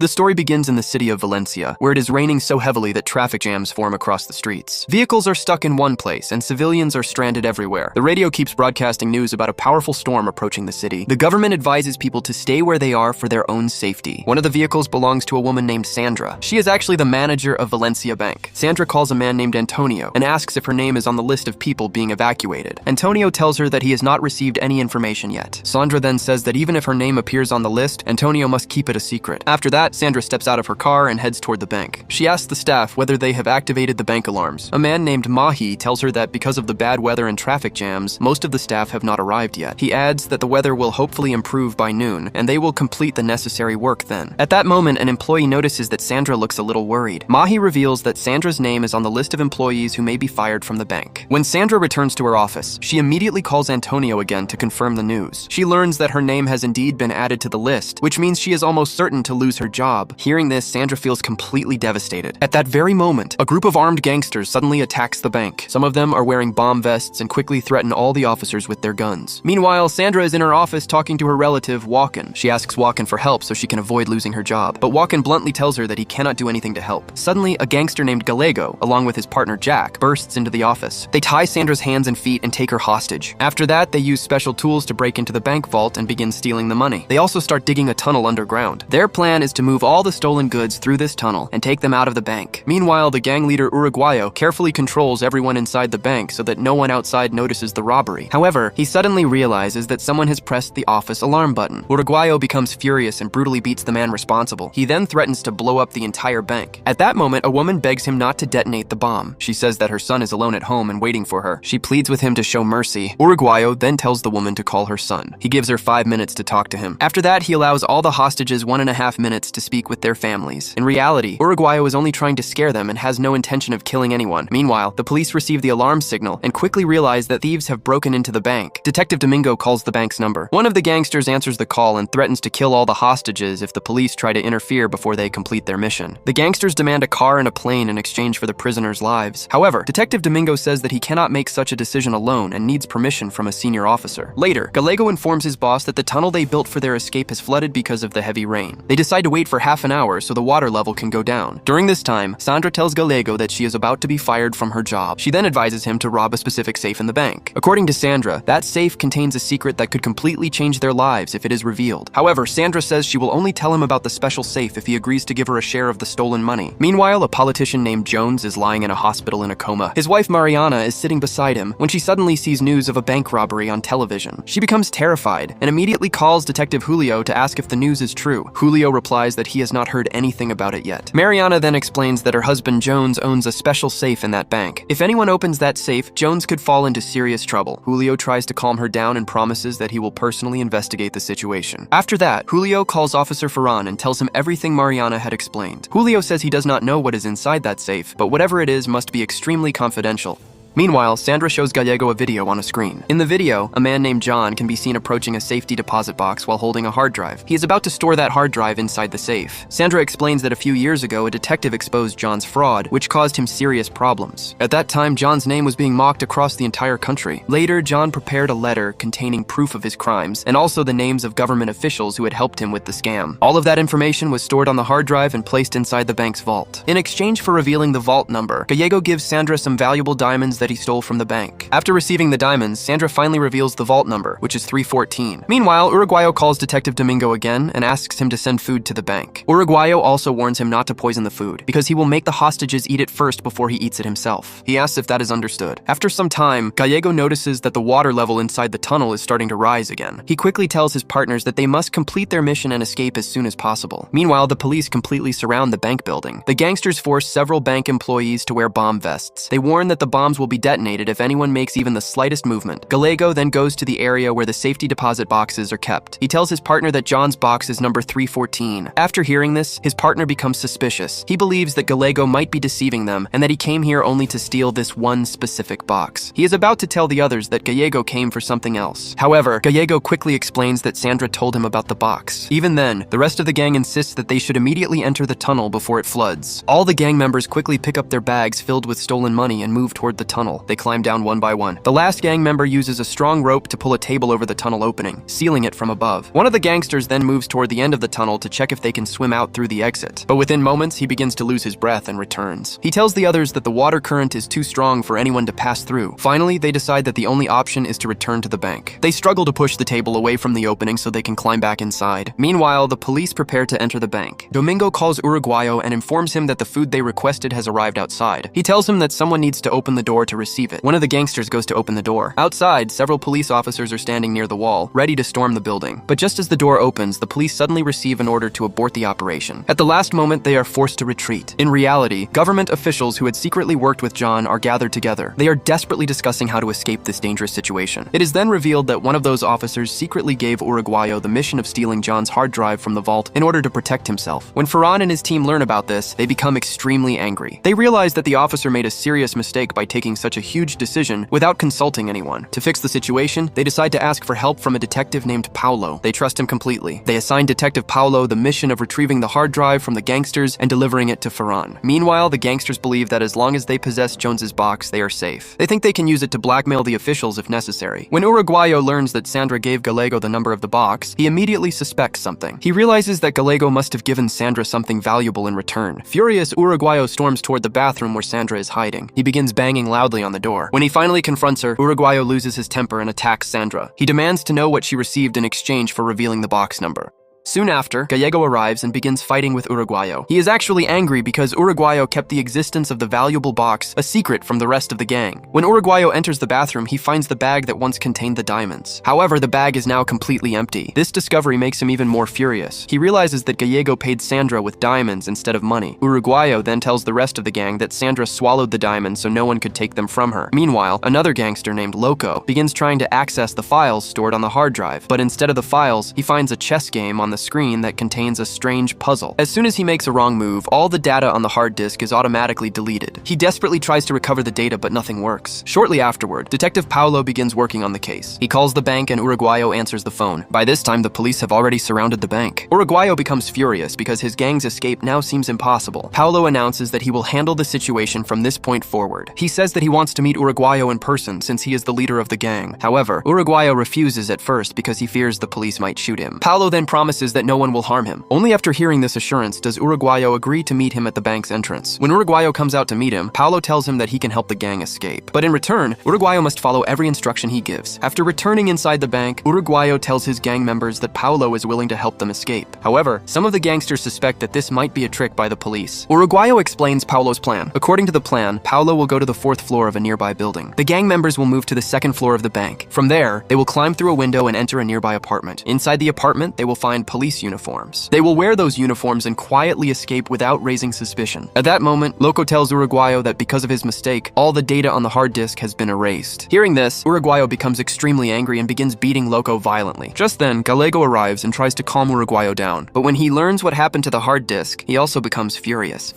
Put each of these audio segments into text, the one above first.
The story begins in the city of Valencia, where it is raining so heavily that traffic jams form across the streets. Vehicles are stuck in one place, and civilians are stranded everywhere. The radio keeps broadcasting news about a powerful storm approaching the city. The government advises people to stay where they are for their own safety. One of the vehicles belongs to a woman named Sandra. She is actually the manager of Valencia Bank. Sandra calls a man named Antonio and asks if her name is on the list of people being evacuated. Antonio tells her that he has not received any information yet. Sandra then says that even if her name appears on the list, Antonio must keep it a secret. After that, Sandra steps out of her car and heads toward the bank. She asks the staff whether they have activated the bank alarms. A man named Mahi tells her that because of the bad weather and traffic jams, most of the staff have not arrived yet. He adds that the weather will hopefully improve by noon, and they will complete the necessary work then. At that moment, an employee notices that Sandra looks a little worried. Mahi reveals that Sandra's name is on the list of employees who may be fired from the bank. When Sandra returns to her office, she immediately calls Antonio again to confirm the news. She learns that her name has indeed been added to the list, which means she is almost certain to lose her job. Hearing this, Sandra feels completely devastated. At that very moment, a group of armed gangsters suddenly attacks the bank. Some of them are wearing bomb vests and quickly threaten all the officers with their guns. Meanwhile, Sandra is in her office talking to her relative, Walken. She asks Walken for help so she can avoid losing her job, but Walken bluntly tells her that he cannot do anything to help. Suddenly, a gangster named Gallego, along with his partner Jack, bursts into the office. They tie Sandra's hands and feet and take her hostage. After that, they use special tools to break into the bank vault and begin stealing the money. They also start digging a tunnel underground. Their plan is to move all the stolen goods through this tunnel and take them out of the bank. Meanwhile, the gang leader Uruguayo carefully controls everyone inside the bank so that no one outside notices the robbery. However, he suddenly realizes that someone has pressed the office alarm button. Uruguayo becomes furious and brutally beats the man responsible. He then threatens to blow up the entire bank. At that moment, a woman begs him not to detonate the bomb. She says that her son is alone at home and waiting for her. She pleads with him to show mercy. Uruguayo then tells the woman to call her son. He gives her 5 minutes to talk to him. After that, he allows all the hostages 1.5 minutes to speak with their families. In reality, Uruguayo is only trying to scare them and has no intention of killing anyone. Meanwhile, the police receive the alarm signal and quickly realize that thieves have broken into the bank. Detective Domingo calls the bank's number. One of the gangsters answers the call and threatens to kill all the hostages if the police try to interfere before they complete their mission. The gangsters demand a car and a plane in exchange for the prisoners' lives. However, Detective Domingo says that he cannot make such a decision alone and needs permission from a senior officer. Later, Gallego informs his boss that the tunnel they built for their escape has flooded because of the heavy rain. They decide to wait for half an hour so the water level can go down. During this time, Sandra tells Gallego that she is about to be fired from her job. She then advises him to rob a specific safe in the bank. According to Sandra, that safe contains a secret that could completely change their lives if it is revealed. However, Sandra says she will only tell him about the special safe if he agrees to give her a share of the stolen money. Meanwhile, a politician named Jones is lying in a hospital in a coma. His wife Mariana is sitting beside him when she suddenly sees news of a bank robbery on television. She becomes terrified and immediately calls Detective Julio to ask if the news is true. Julio replies that he has not heard anything about it yet. Mariana then explains that her husband Jones owns a special safe in that bank. If anyone opens that safe, Jones could fall into serious trouble. Julio tries to calm her down and promises that he will personally investigate the situation. After that, Julio calls Officer Ferran and tells him everything Mariana had explained. Julio says he does not know what is inside that safe, but whatever it is must be extremely confidential. Meanwhile, Sandra shows Gallego a video on a screen. In the video, a man named John can be seen approaching a safety deposit box while holding a hard drive. He is about to store that hard drive inside the safe. Sandra explains that a few years ago, a detective exposed John's fraud, which caused him serious problems. At that time, John's name was being mocked across the entire country. Later, John prepared a letter containing proof of his crimes, and also the names of government officials who had helped him with the scam. All of that information was stored on the hard drive and placed inside the bank's vault. In exchange for revealing the vault number, Gallego gives Sandra some valuable diamonds that he stole from the bank. After receiving the diamonds, Sandra finally reveals the vault number, which is 314. Meanwhile, Uruguayo calls Detective Domingo again and asks him to send food to the bank. Uruguayo also warns him not to poison the food, because he will make the hostages eat it first before he eats it himself. He asks if that is understood. After some time, Gallego notices that the water level inside the tunnel is starting to rise again. He quickly tells his partners that they must complete their mission and escape as soon as possible. Meanwhile, the police completely surround the bank building. The gangsters force several bank employees to wear bomb vests. They warn that the bombs will be detonated if anyone makes even the slightest movement. Gallego then goes to the area where the safety deposit boxes are kept. He tells his partner that John's box is number 314. After hearing this, his partner becomes suspicious. He believes that Gallego might be deceiving them and that he came here only to steal this one specific box. He is about to tell the others that Gallego came for something else. However, Gallego quickly explains that Sandra told him about the box. Even then, the rest of the gang insists that they should immediately enter the tunnel before it floods. All the gang members quickly pick up their bags filled with stolen money and move toward the tunnel. tunnel. They climb down one by one. The last gang member uses a strong rope to pull a table over the tunnel opening, sealing it from above. One of the gangsters then moves toward the end of the tunnel to check if they can swim out through the exit. But within moments, he begins to lose his breath and returns. He tells the others that the water current is too strong for anyone to pass through. Finally, they decide that the only option is to return to the bank. They struggle to push the table away from the opening so they can climb back inside. Meanwhile, the police prepare to enter the bank. Domingo calls Uruguayo and informs him that the food they requested has arrived outside. He tells him that someone needs to open the door to receive it. One of the gangsters goes to open the door. Outside, several police officers are standing near the wall, ready to storm the building. But just as the door opens, the police suddenly receive an order to abort the operation. At the last moment, they are forced to retreat. In reality, government officials who had secretly worked with John are gathered together. They are desperately discussing how to escape this dangerous situation. It is then revealed that one of those officers secretly gave Uruguayo the mission of stealing John's hard drive from the vault in order to protect himself. When Ferran and his team learn about this, they become extremely angry. They realize that the officer made a serious mistake by taking such a huge decision without consulting anyone. To fix the situation, they decide to ask for help from a detective named Paulo. They trust him completely. They assign Detective Paulo the mission of retrieving the hard drive from the gangsters and delivering it to Ferran. Meanwhile, the gangsters believe that as long as they possess Jones's box, they are safe. They think they can use it to blackmail the officials if necessary. When Uruguayo learns that Sandra gave Gallego the number of the box, he immediately suspects something. He realizes that Gallego must have given Sandra something valuable in return. Furious, Uruguayo storms toward the bathroom where Sandra is hiding. He begins banging loudly on the door. When he finally confronts her, Uruguayo loses his temper and attacks Sandra. He demands to know what she received in exchange for revealing the box number. Soon after, Gallego arrives and begins fighting with Uruguayo. He is actually angry because Uruguayo kept the existence of the valuable box a secret from the rest of the gang. When Uruguayo enters the bathroom, he finds the bag that once contained the diamonds. However, the bag is now completely empty. This discovery makes him even more furious. He realizes that Gallego paid Sandra with diamonds instead of money. Uruguayo then tells the rest of the gang that Sandra swallowed the diamonds so no one could take them from her. Meanwhile, another gangster named Loco begins trying to access the files stored on the hard drive, but instead of the files, he finds a chess game on the screen that contains a strange puzzle. As soon as he makes a wrong move, all the data on the hard disk is automatically deleted. He desperately tries to recover the data, but nothing works. Shortly afterward, Detective Paulo begins working on the case. He calls the bank and Uruguayo answers the phone. By this time, the police have already surrounded the bank. Uruguayo becomes furious because his gang's escape now seems impossible. Paulo announces that he will handle the situation from this point forward. He says that he wants to meet Uruguayo in person since he is the leader of the gang. However, Uruguayo refuses at first because he fears the police might shoot him. Paulo then promises that no one will harm him. Only after hearing this assurance does Uruguayo agree to meet him at the bank's entrance. When Uruguayo comes out to meet him, Paulo tells him that he can help the gang escape. But in return, Uruguayo must follow every instruction he gives. After returning inside the bank, Uruguayo tells his gang members that Paulo is willing to help them escape. However, some of the gangsters suspect that this might be a trick by the police. Uruguayo explains Paulo's plan. According to the plan, Paulo will go to the 4th floor of a nearby building. The gang members will move to the 2nd floor of the bank. From there, they will climb through a window and enter a nearby apartment. Inside the apartment, they will find police uniforms. They will wear those uniforms and quietly escape without raising suspicion. At that moment, Loco tells Uruguayo that because of his mistake, all the data on the hard disk has been erased. Hearing this, Uruguayo becomes extremely angry and begins beating Loco violently. Just then, Gallego arrives and tries to calm Uruguayo down. But when he learns what happened to the hard disk, he also becomes furious.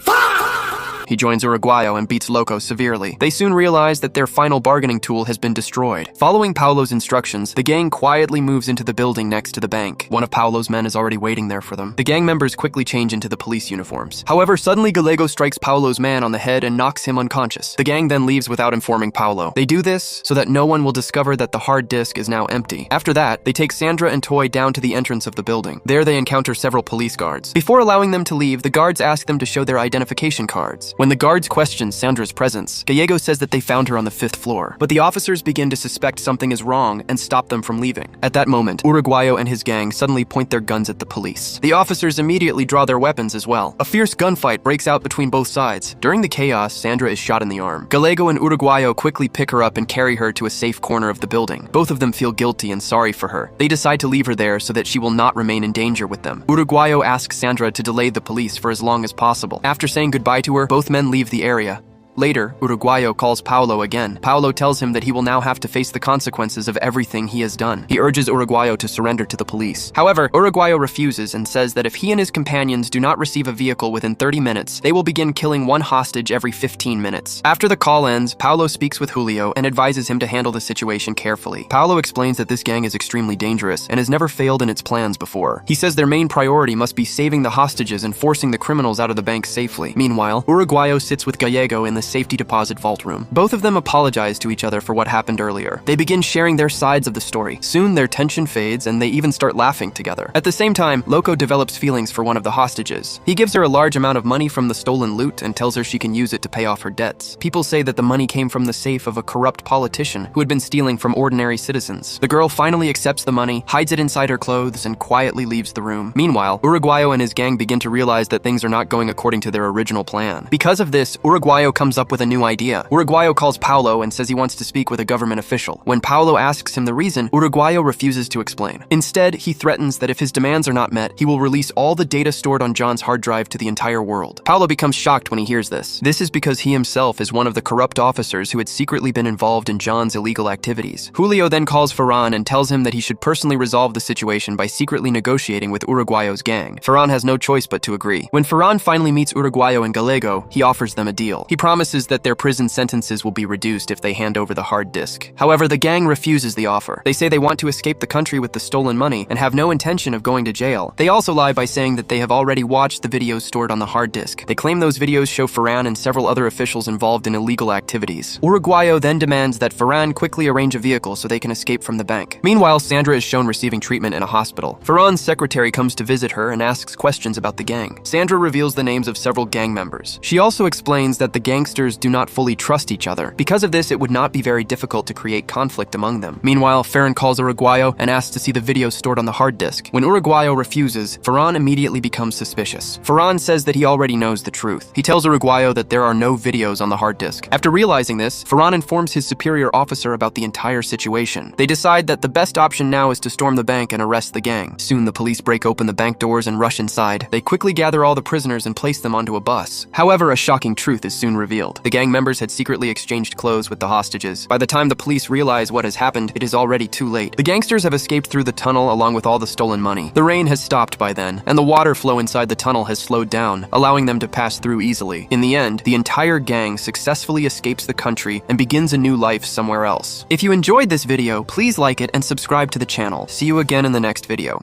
He joins Uruguayo and beats Loco severely. They soon realize that their final bargaining tool has been destroyed. Following Paulo's instructions, the gang quietly moves into the building next to the bank. One of Paulo's men is already waiting there for them. The gang members quickly change into the police uniforms. However, suddenly Gallego strikes Paulo's man on the head and knocks him unconscious. The gang then leaves without informing Paulo. They do this so that no one will discover that the hard disk is now empty. After that, they take Sandra and Toy down to the entrance of the building. There they encounter several police guards. Before allowing them to leave, the guards ask them to show their identification cards. When the guards question Sandra's presence, Gallego says that they found her on the 5th floor. But the officers begin to suspect something is wrong and stop them from leaving. At that moment, Uruguayo and his gang suddenly point their guns at the police. The officers immediately draw their weapons as well. A fierce gunfight breaks out between both sides. During the chaos, Sandra is shot in the arm. Gallego and Uruguayo quickly pick her up and carry her to a safe corner of the building. Both of them feel guilty and sorry for her. They decide to leave her there so that she will not remain in danger with them. Uruguayo asks Sandra to delay the police for as long as possible. After saying goodbye to her, both men leave the area. Later, Uruguayo calls Paulo again. Paulo tells him that he will now have to face the consequences of everything he has done. He urges Uruguayo to surrender to the police. However, Uruguayo refuses and says that if he and his companions do not receive a vehicle within 30 minutes, they will begin killing one hostage every 15 minutes. After the call ends, Paulo speaks with Julio and advises him to handle the situation carefully. Paulo explains that this gang is extremely dangerous and has never failed in its plans before. He says their main priority must be saving the hostages and forcing the criminals out of the bank safely. Meanwhile, Uruguayo sits with Gallego in the the safety deposit vault room. Both of them apologize to each other for what happened earlier. They begin sharing their sides of the story. Soon, their tension fades, and they even start laughing together. At the same time, Loco develops feelings for one of the hostages. He gives her a large amount of money from the stolen loot and tells her she can use it to pay off her debts. People say that the money came from the safe of a corrupt politician who had been stealing from ordinary citizens. The girl finally accepts the money, hides it inside her clothes, and quietly leaves the room. Meanwhile, Uruguayo and his gang begin to realize that things are not going according to their original plan. Because of this, Uruguayo comes up with a new idea. Uruguayo calls Paulo and says he wants to speak with a government official. When Paulo asks him the reason, Uruguayo refuses to explain. Instead, he threatens that if his demands are not met, he will release all the data stored on John's hard drive to the entire world. Paulo becomes shocked when he hears this. This is because he himself is one of the corrupt officers who had secretly been involved in John's illegal activities. Julio then calls Ferran and tells him that he should personally resolve the situation by secretly negotiating with Uruguayo's gang. Ferran has no choice but to agree. When Ferran finally meets Uruguayo and Gallego, he offers them a deal. He promises that their prison sentences will be reduced if they hand over the hard disk. However, the gang refuses the offer. They say they want to escape the country with the stolen money and have no intention of going to jail. They also lie by saying that they have already watched the videos stored on the hard disk. They claim those videos show Ferran and several other officials involved in illegal activities. Uruguayo then demands that Ferran quickly arrange a vehicle so they can escape from the bank. Meanwhile, Sandra is shown receiving treatment in a hospital. Ferran's secretary comes to visit her and asks questions about the gang. Sandra reveals the names of several gang members. She also explains that the gangsters do not fully trust each other. Because of this, it would not be very difficult to create conflict among them. Meanwhile, Ferran calls Uruguayo and asks to see the video stored on the hard disk. When Uruguayo refuses, Ferran immediately becomes suspicious. Ferran says that he already knows the truth. He tells Uruguayo that there are no videos on the hard disk. After realizing this, Ferran informs his superior officer about the entire situation. They decide that the best option now is to storm the bank and arrest the gang. Soon, the police break open the bank doors and rush inside. They quickly gather all the prisoners and place them onto a bus. However, a shocking truth is soon revealed. The gang members had secretly exchanged clothes with the hostages. By the time the police realize what has happened, it is already too late. The gangsters have escaped through the tunnel along with all the stolen money. The rain has stopped by then, and the water flow inside the tunnel has slowed down, allowing them to pass through easily. In the end, the entire gang successfully escapes the country and begins a new life somewhere else. If you enjoyed this video, please like it and subscribe to the channel. See you again in the next video.